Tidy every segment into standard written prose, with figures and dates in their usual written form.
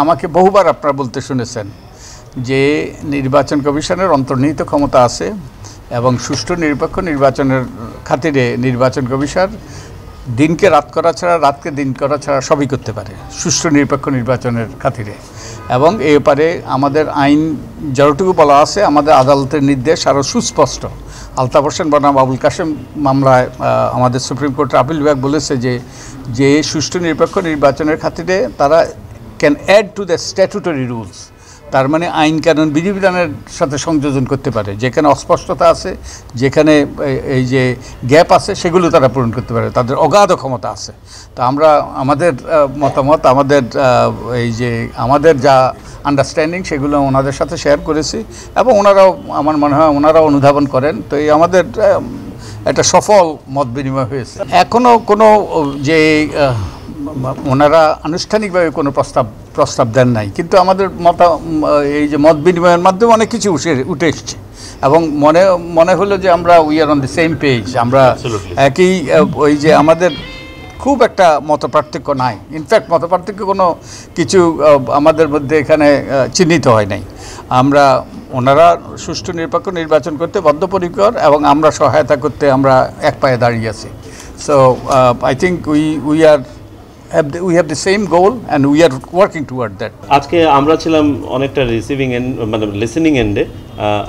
আমাকে বহুবার আপনারা বলতে শুনেছেন যে নির্বাচন কমিশনের অন্তর্নিহিত ক্ষমতা আছে এবং সুষ্ঠু নিরপেক্ষ নির্বাচনের খাতিরে নির্বাচন কমিশন দিনকে রাত করা ছাড়া রাতকে দিন করা ছাড়া সবই করতে পারে সুষ্ঠু নিরপেক্ষ নির্বাচনের খাতিরে। এবং এই ব্যাপারে আমাদের আইন যতটুকু বলা আছে, আমাদের আদালতের নির্দেশ আরও সুস্পষ্ট। আলতাফ হোসেন বনাম আবুল কাশেম মামলায় আমাদের সুপ্রিম কোর্টের আপিল বিভাগ বলেছে যে সুষ্ঠু নিরপেক্ষ নির্বাচনের খাতিরে তারা can add to the statutory rules, তার মানে আইন কানুন বিধিবিধানের সাথে সংযোজন করতে পারে। যেখানে অস্পষ্টতা আছে, যেখানে এই যে গ্যাপ আছে, সেগুলো তারা পূরণ করতে পারে, তাদের অগাধ ক্ষমতা আছে। তো আমরা আমাদের মতামত, আমাদের যা আন্ডারস্ট্যান্ডিং, সেগুলো ওনাদের সাথে শেয়ার করেছি এবং ওনারাও আমার মনে হয় ওনারাও অনুধাবন করেন। তো এই আমাদের একটা সফল মত বিনিময় হয়েছে। এখনও কোনো ওনারা আনুষ্ঠানিকভাবে কোনো প্রস্তাব দেন নাই, কিন্তু আমাদের মত বিনিময়ের মাধ্যমে অনেক কিছু উঠে এসছে এবং মনে হলো যে আমরা we are on the same page, আমরা একই আমাদের খুব একটা মতপার্থক্য নাই। ইনফ্যাক্ট মতপার্থক্য কোনো কিছু আমাদের মধ্যে এখানে চিহ্নিত হয় নাই। ওনারা সুষ্ঠু নিরপেক্ষ নির্বাচন করতে বদ্ধপরিকর এবং আমরা সহায়তা করতে আমরা এক পায়ে দাঁড়িয়ে আছি। So I think we have the same goal and we are working toward that. আজকে আমরা ছিলাম অনেকটা রিসিভিং এন্ড, মানে লিসেনিং এন্ডে।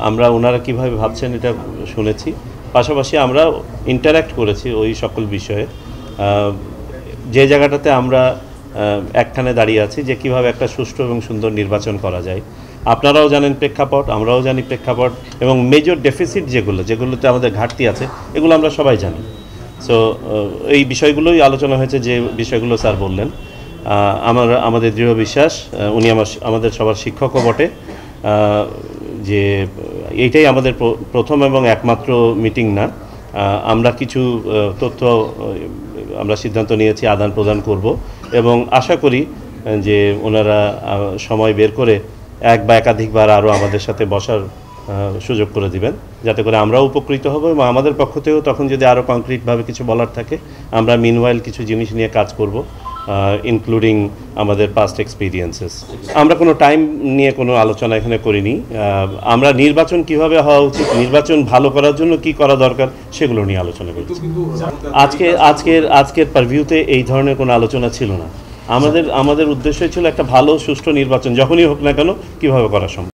আমরা ওনারা কিভাবে ভাবছেন এটা শুনেছি, পাশাপাশি আমরা ইন্টারঅ্যাক্ট করেছি ওই সকল বিষয়ে। যে জায়গাটাতে আমরা একখানে দাঁড়িয়ে আছি যে কিভাবে একটা সুষ্ঠু এবং সুন্দর নির্বাচন করা যায়। আপনারাও জানেন প্রেক্ষাপট, আমরাও জানি প্রেক্ষাপট, এবং মেজর ডেফিসিট যেগুলোতে আমাদের ঘাটতি আছে, এগুলো আমরা সবাই জানি। সো এই বিষয়গুলোই আলোচনা হয়েছে, যে বিষয়গুলো স্যার বললেন। আমাদের দৃঢ় বিশ্বাস, উনি আমাদের সবার শিক্ষকও বটে, যে এইটাই আমাদের প্রথম এবং একমাত্র মিটিং না। আমরা কিছু তথ্য আমরা সিদ্ধান্ত নিয়েছি আদান প্রদান করব এবং আশা করি যে ওনারা সময় বের করে এক বা একাধিকবার আরও আমাদের সাথে বসার সুযোগ করে দিবেন, যাতে করে আমরাও উপকৃত হব এবং আমাদের পক্ষ থেকেও তখন যদি আরও কংক্রিটভাবে কিছু বলার থাকে, আমরা মিনওয়াইল কিছু জিনিস নিয়ে কাজ করব, ইনক্লুডিং আমাদের পাস্ট এক্সপিরিয়েন্সেস। আমরা কোনো টাইম নিয়ে কোনো আলোচনা এখানে করিনি। আমরা নির্বাচন কিভাবে হওয়া উচিত, নির্বাচন ভালো করার জন্য কি করা দরকার, সেগুলো নিয়ে আলোচনা করেছি। আজকের পারভিউতে এই ধরনের কোনো আলোচনা ছিল না। আমাদের উদ্দেশ্য ছিল একটা ভালো সুষ্ঠু নির্বাচন যখনই হোক না কেন কীভাবে করা সম্ভব।